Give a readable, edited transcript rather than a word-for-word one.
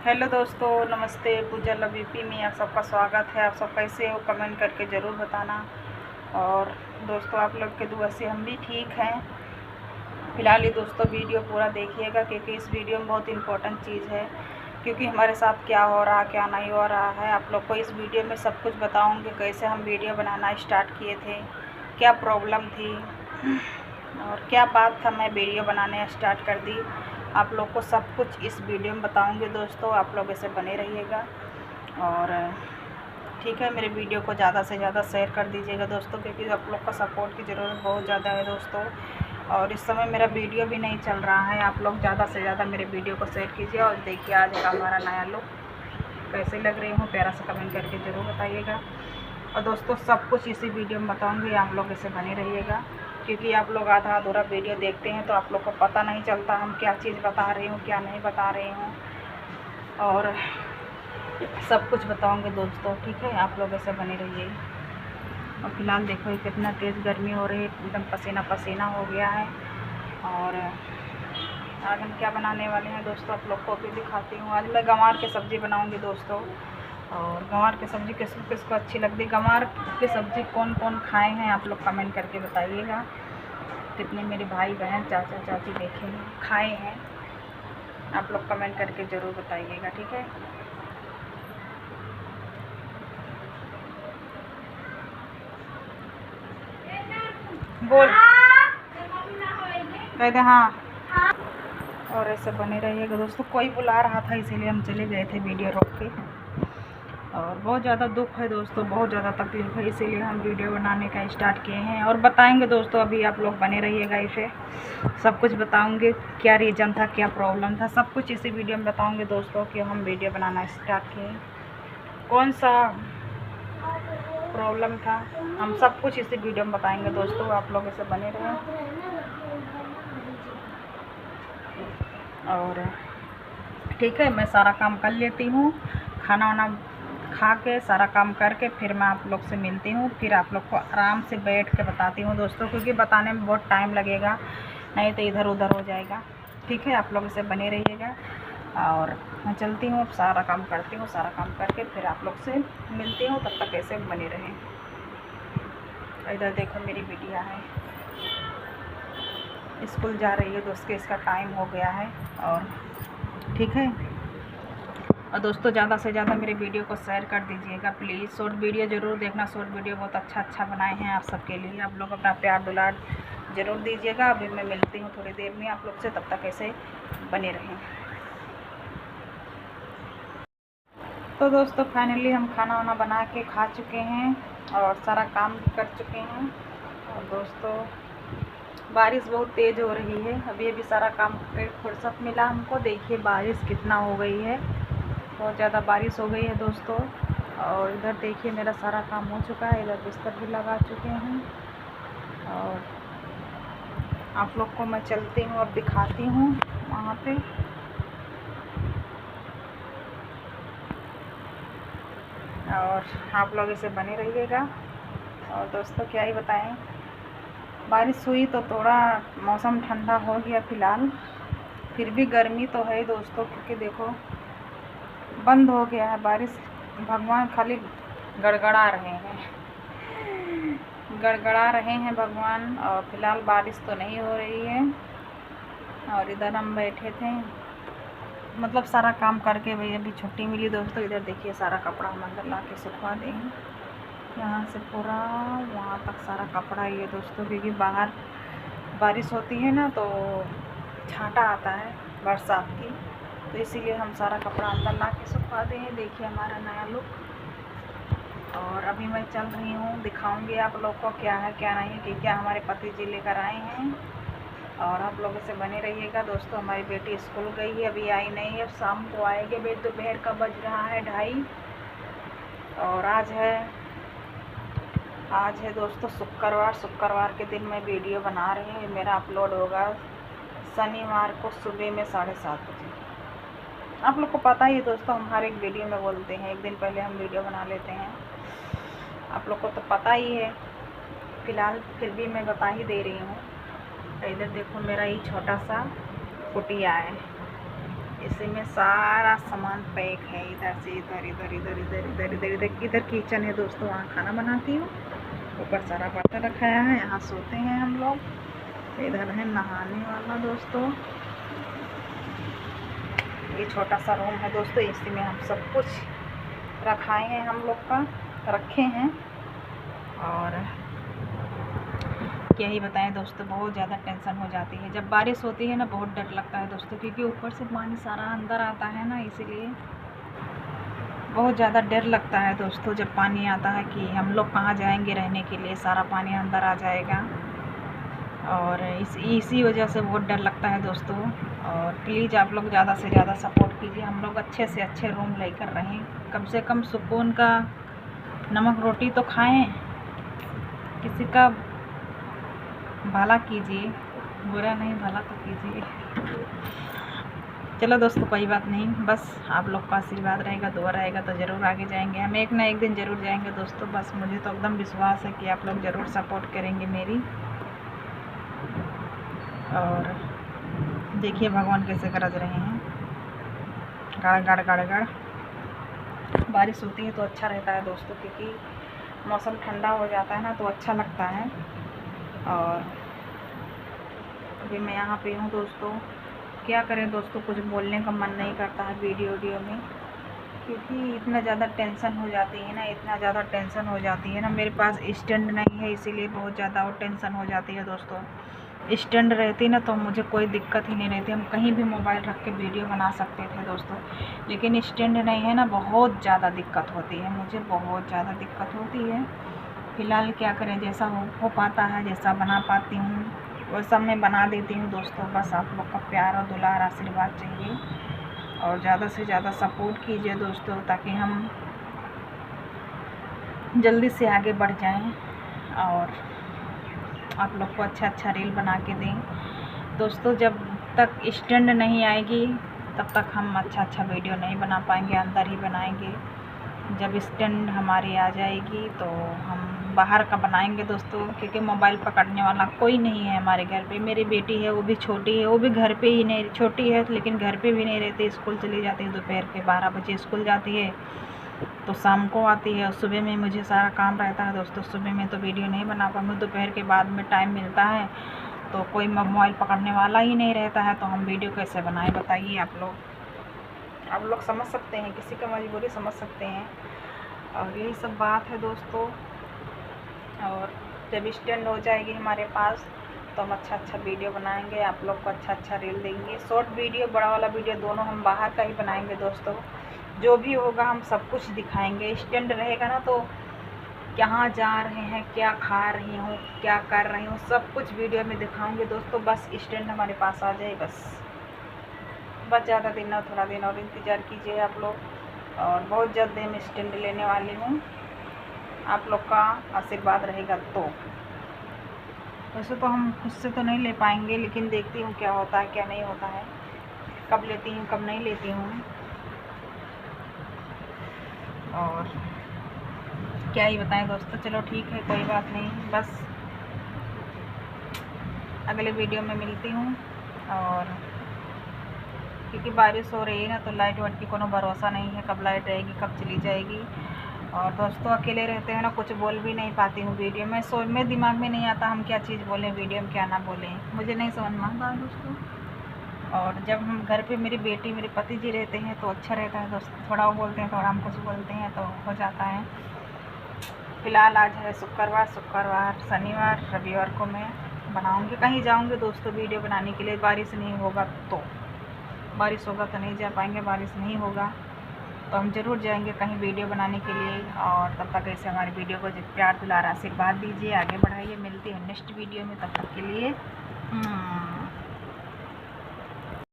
Hello दोस्तों, नमस्ते। पूजा लवीपी में आप सबका स्वागत है। आप सब कैसे हो कमेंट करके ज़रूर बताना। और दोस्तों, आप लोग के दुआ से हम भी ठीक हैं। फ़िलहाल ये दोस्तों वीडियो पूरा देखिएगा, क्योंकि इस वीडियो में बहुत इम्पोर्टेंट चीज़ है। क्योंकि हमारे साथ क्या हो रहा क्या नहीं हो रहा है, आप लोग को इस वीडियो में सब कुछ बताऊँगी। कैसे हम वीडियो बनाना स्टार्ट किए थे, क्या प्रॉब्लम थी और क्या बात था मैं वीडियो बनाने स्टार्ट कर दी, आप लोग को सब कुछ इस वीडियो में बताऊंगी दोस्तों। आप लोग ऐसे बने रहिएगा। और ठीक है, मेरे वीडियो को ज़्यादा से ज़्यादा शेयर कर दीजिएगा दोस्तों, क्योंकि आप लोग का सपोर्ट की ज़रूरत बहुत ज़्यादा है दोस्तों। और इस समय मेरा वीडियो भी नहीं चल रहा है। आप लोग ज़्यादा से ज़्यादा मेरे वीडियो को शेयर कीजिए। और देखिए आज का हमारा नया लुक कैसे लग रही हूँ, प्यारा सा कमेंट करके ज़रूर बताइएगा। और दोस्तों, सब कुछ इसी वीडियो में बताऊँगी, आप लोग ऐसे बने रहिएगा। क्योंकि आप लोग आधा अधूरा वीडियो देखते हैं तो आप लोग को पता नहीं चलता हम क्या चीज़ बता रही हूँ क्या नहीं बता रही हूँ। और सब कुछ बताऊँगी दोस्तों, ठीक है। आप लोग ऐसे बने रहिए। और फिलहाल देखो ये कितना तेज़ गर्मी हो रही है, एकदम पसीना पसीना हो गया है। और आज हम क्या बनाने वाले हैं दोस्तों, आप लोग को भी दिखाती हूँ। आज मैं गंवार की सब्ज़ी बनाऊँगी दोस्तों। और गंवार की सब्ज़ी किस किसको अच्छी लगती है, गंवार की सब्ज़ी कौन कौन खाए हैं आप लोग कमेंट करके बताइएगा। कितने मेरे भाई बहन चाचा चाची देखे हैं खाए हैं, आप लोग कमेंट करके ज़रूर बताइएगा, ठीक है। बोल कह दे हाँ। और ऐसे बने रहिएगा दोस्तों। कोई बुला रहा था इसीलिए हम चले गए थे वीडियो रोक के। और बहुत ज़्यादा दुख है दोस्तों, बहुत ज़्यादा तकलीफ़ है, इसीलिए हम वीडियो बनाने का स्टार्ट किए हैं। और बताएंगे दोस्तों, अभी आप लोग बने रहिएगा। इसे सब कुछ बताऊंगे, क्या रीज़न था क्या प्रॉब्लम था, सब कुछ इसी वीडियो में बताऊंगे दोस्तों कि हम वीडियो बनाना स्टार्ट किए, कौन सा प्रॉब्लम था, हम सब कुछ इसी वीडियो में बताएंगे दोस्तों। आप लोग इसे बने रहें। और ठीक है, मैं सारा काम कर लेती हूँ, खाना वाना खा के सारा काम करके फिर मैं आप लोग से मिलती हूँ। फिर आप लोग को आराम से बैठ के बताती हूँ दोस्तों, क्योंकि बताने में बहुत टाइम लगेगा, नहीं तो इधर उधर हो जाएगा, ठीक है। आप लोग इसे बने रहिएगा। और मैं चलती हूँ, अब सारा काम करती हूँ, सारा काम करके फिर आप लोग से मिलती हूँ। तब तक ऐसे बने रहें। इधर देखो मेरी बिटिया है, स्कूल जा रही है दोस्त के, इसका टाइम हो गया है। और ठीक है। और दोस्तों, ज़्यादा से ज़्यादा मेरे वीडियो को शेयर कर दीजिएगा प्लीज़। शॉर्ट वीडियो ज़रूर देखना, शॉर्ट वीडियो बहुत अच्छा बनाए हैं आप सबके लिए। आप लोग अपना प्यार दुलार ज़रूर दीजिएगा। अभी मैं मिलती हूँ थोड़ी देर में आप लोग से, तब तक ऐसे बने रहें। तो दोस्तों, फाइनली हम खाना वाना बना के खा चुके हैं और सारा काम कर चुके हैं। और दोस्तों, बारिश बहुत तेज़ हो रही है, अभी अभी सारा काम पे फुर्सत मिला हमको। देखिए बारिश कितना हो गई है, बहुत ज़्यादा बारिश हो गई है दोस्तों। और इधर देखिए मेरा सारा काम हो चुका है, इधर बिस्तर भी लगा चुके हैं। और आप लोग को मैं चलती हूँ, अब दिखाती हूँ वहाँ पे। और आप लोग इसे बने रहिएगा। और दोस्तों, क्या ही बताएं, बारिश हुई तो थोड़ा मौसम ठंडा हो गया फ़िलहाल, फिर भी गर्मी तो है दोस्तों। क्योंकि देखो बंद हो गया है बारिश, भगवान खाली गड़गड़ा रहे हैं, गड़गड़ा रहे हैं भगवान। और फिलहाल बारिश तो नहीं हो रही है। और इधर हम बैठे थे, मतलब सारा काम करके भाई अभी छुट्टी मिली दोस्तों। इधर देखिए सारा कपड़ा हम अंदर ला के सुखवा देंगे, यहाँ से पूरा वहाँ तक सारा कपड़ा ही है दोस्तों। क्योंकि बाहर बारिश होती है ना तो छांटा आता है बरसात की, तो इसीलिए हम सारा कपड़ा अंदर ला के सुखवा देंगे। देखिए हमारा नया लुक। और अभी मैं चल रही हूँ, दिखाऊंगी आप लोग को क्या है क्या नहीं, कि क्या हमारे पति जी लेकर आए हैं। और आप लोगों से बने रहिएगा दोस्तों। हमारी बेटी स्कूल गई है, अभी आई नहीं है, शाम को आएगी। बेटी दोपहर का बज रहा है 2:30। और आज है दोस्तों शुक्रवार के दिन मैं वीडियो बना रही हूँ। मेरा अपलोड होगा शनिवार को सुबह में 7:30 बजे। आप लोग को पता ही है दोस्तों, हम हर एक वीडियो में बोलते हैं एक दिन पहले हम वीडियो बना लेते हैं, आप लोग को तो पता ही है। फ़िलहाल फिर भी मैं बता ही दे रही हूँ। इधर देखो मेरा ये छोटा सा कुटिया है, इसी में सारा सामान पैक है, इधर से इधर इधर इधर इधर इधर इधर इधर इधर किचन है दोस्तों, वहाँ खाना बनाती हूँ। ऊपर सारा बर्तन रखाया है, यहाँ सोते हैं हम लोग। इधर है नहाने वाला दोस्तों, ये छोटा सा रूम है दोस्तों, इसी में हम सब कुछ रखाए हैं, हम लोग का रखे हैं। और क्या ही बताएं दोस्तों, बहुत ज़्यादा टेंशन हो जाती है जब बारिश होती है ना, बहुत डर लगता है दोस्तों, क्योंकि ऊपर से पानी सारा अंदर आता है ना, इसीलिए बहुत ज़्यादा डर लगता है दोस्तों जब पानी आता है कि हम लोग कहाँ जाएंगे रहने के लिए, सारा पानी अंदर आ जाएगा। और इसी वजह से बहुत डर लगता है दोस्तों। और प्लीज़ आप लोग ज़्यादा से ज़्यादा सपोर्ट कीजिए, हम लोग अच्छे से अच्छे रूम लेकर रहें, कम से कम सुकून का नमक रोटी तो खाएं, किसी का भला कीजिए, बुरा नहीं भला तो कीजिए। चलो दोस्तों कोई बात नहीं, बस आप लोग का आशीर्वाद रहेगा, दुआ रहेगा तो ज़रूर आगे जाएंगे, हम एक ना एक दिन ज़रूर जाएंगे दोस्तों। बस मुझे तो एकदम विश्वास है कि आप लोग ज़रूर सपोर्ट करेंगे मेरी। और देखिए भगवान कैसे गरज रहे हैं, गड़ गड़ गड़ गड़। बारिश होती है तो अच्छा रहता है दोस्तों, क्योंकि मौसम ठंडा हो जाता है ना तो अच्छा लगता है। और अभी मैं यहाँ पे हूँ दोस्तों, क्या करें दोस्तों, कुछ बोलने का मन नहीं करता है वीडियो में, क्योंकि इतना ज़्यादा टेंशन हो जाती है ना, इतना ज़्यादा टेंशन हो जाती है ना। मेरे पास स्टैंड नहीं है, इसीलिए बहुत ज़्यादा और टेंशन हो जाती है दोस्तों। स्टैंड रहती ना तो मुझे कोई दिक्कत ही नहीं रहती, हम कहीं भी मोबाइल रख के वीडियो बना सकते थे दोस्तों, लेकिन स्टैंड नहीं है ना, बहुत ज़्यादा दिक्कत होती है, मुझे बहुत ज़्यादा दिक्कत होती है। फ़िलहाल क्या करें, जैसा हो पाता है, जैसा बना पाती हूँ वो सब मैं बना देती हूँ दोस्तों। बस आप लोग का प्यार और दुलार आशीर्वाद चाहिए, और ज़्यादा से ज़्यादा सपोर्ट कीजिए दोस्तों, ताकि हम जल्दी से आगे बढ़ जाएं और आप लोग को अच्छा अच्छा रील बना के दें दोस्तों। जब तक स्टैंड नहीं आएगी तब तक हम अच्छा वीडियो नहीं बना पाएंगे, अंदर ही बनाएंगे। जब स्टैंड हमारी आ जाएगी तो हम बाहर का बनाएंगे दोस्तों, क्योंकि मोबाइल पकड़ने वाला कोई नहीं है हमारे घर पे। मेरी बेटी है, वो भी छोटी है, वो भी घर पे ही नहीं, छोटी है लेकिन घर पे भी नहीं रहती, स्कूल चली जाती है, दोपहर के 12 बजे स्कूल जाती है तो शाम को आती है। और सुबह में मुझे सारा काम रहता है दोस्तों, सुबह में तो वीडियो नहीं बना पाऊँगी, दोपहर के बाद में टाइम मिलता है तो कोई मोबाइल पकड़ने वाला ही नहीं रहता है, तो हम वीडियो कैसे बनाएं बताइए। आप लोग समझ सकते हैं, किसी का मजबूरी समझ सकते हैं। और यही सब बात है दोस्तों। और जब स्टैंड हो जाएगी हमारे पास तो हम अच्छा वीडियो बनाएंगे, आप लोग को अच्छा रील देंगे, शॉर्ट वीडियो बड़ा वाला वीडियो दोनों हम बाहर का ही बनाएंगे दोस्तों। जो भी होगा हम सब कुछ दिखाएंगे। स्टैंड रहेगा ना तो कहाँ जा रहे हैं, क्या खा रही हूँ, क्या कर रही हूँ, सब कुछ वीडियो में दिखाऊंगे दोस्तों। बस स्टैंड हमारे पास आ जाए, बस ज़्यादा दिन और थोड़ा दिन और इंतज़ार कीजिए आप लोग। और बहुत जल्द मैं स्टैंड लेने वाली हूँ, आप लोग का आशीर्वाद रहेगा तो। वैसे तो हम खुद से तो नहीं ले पाएंगे, लेकिन देखती हूँ क्या होता है क्या नहीं होता है, कब लेती हूँ कब नहीं लेती हूँ। और क्या ही बताएं दोस्तों, चलो ठीक है कोई बात नहीं, बस अगले वीडियो में मिलती हूँ। और क्योंकि बारिश हो रही है ना तो लाइट वाइट की कोनो भरोसा नहीं है, कब लाइट रहेगी कब चली जाएगी। और दोस्तों अकेले रहते हैं ना, कुछ बोल भी नहीं पाती हूँ वीडियो में, में दिमाग में नहीं आता हम क्या चीज़ बोलें वीडियो में, क्या ना बोलें, मुझे नहीं समझ में आता है दोस्तों। और जब हम घर पे मेरी बेटी मेरे पति जी रहते हैं तो अच्छा रहता है दोस्तों, थोड़ा वो बोलते हैं थोड़ा हम कुछ बोलते हैं तो हो जाता है। फ़िलहाल आज है शुक्रवार, शनिवार रविवार को मैं बनाऊँगी, कहीं जाऊँगी दोस्तों वीडियो बनाने के लिए। बारिश नहीं होगा तो, बारिश होगा तो नहीं जा पाएंगे, बारिश नहीं होगा तो हम ज़रूर जाएंगे कहीं वीडियो बनाने के लिए। और तब तक ऐसे हमारी वीडियो को प्यार दुलार आशीर्वाद दीजिए, आगे बढ़ाइए। मिलती है नेक्स्ट वीडियो में, तब तक के लिए